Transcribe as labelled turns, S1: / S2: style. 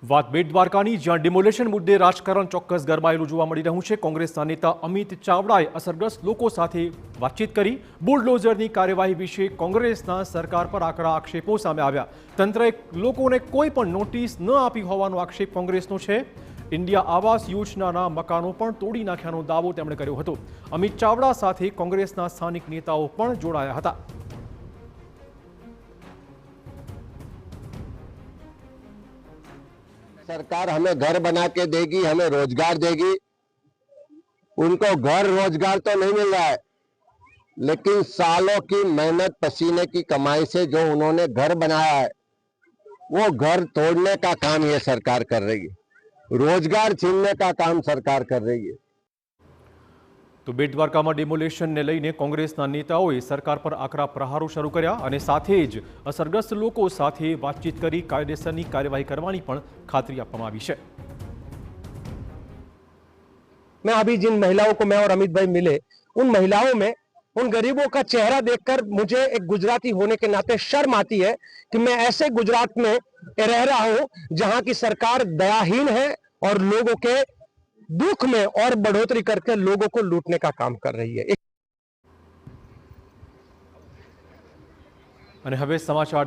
S1: વાત બેટ દ્વારકાની, જ્યાં ડિમોલેશન મુદ્દે રાજકારણ ચોક્કસ ગરમાયેલું જોવા મળી રહ્યું છે। કોંગ્રેસના નેતા અમિત ચાવડાએ અસરગ્રસ્ત લોકો સાથે વાતચીત કરી। બુલડોઝરની કાર્યવાહી વિશે કોંગ્રેસના સરકાર પર આકરા આક્ષેપો સામે આવ્યા। તંત્રએ લોકોને કોઈ પણ નોટિસ ન આપી હોવાનો આક્ષેપ કોંગ્રેસનો છે। ઇન્ડિયા આવાસ યોજનાના મકાનો પણ તોડી નાખ્યાનો દાવો તેમણે કર્યો હતો। અમિત ચાવડા સાથે કોંગ્રેસના સ્થાનિક નેતાઓ પણ જોડાયા હતા।
S2: सरकार हमें घर बना के देगी, हमें रोजगार देगी। उनको घर रोजगार तो नहीं मिल रहा है, लेकिन सालों की मेहनत पसीने की कमाई से जो उन्होंने घर बनाया है वो घर तोड़ने का काम ये सरकार कर रही है। रोजगार छीनने का काम सरकार कर रही है।
S1: तो बेट દ્વારકામાં ડિમોલેશનને લઈને કોંગ્રેસના નેતાઓએ સરકાર પર આકરા પ્રહારો શરૂ કર્યા અને સાથે જ અસરગ્રસ્ત લોકો સાથે વાતચીત કરી કાયદેસરની કાર્યવાહી કરવાની પણ ખાતરી આપવામાં આવી છે।
S3: मैं अभी जिन महिलाओं को मैं और अमित भाई मिले, उन महिलाओं में उन गरीबों का चेहरा देखकर मुझे एक गुजराती होने के नाते शर्म आती है कि मैं ऐसे गुजरात में रह रहा हूं जहां की सरकार दयाहीन है और लोगों के दुख में और बढ़ोतरी करके लोगों को लूटने का काम कर रही है।
S1: અને હવે સમાચાર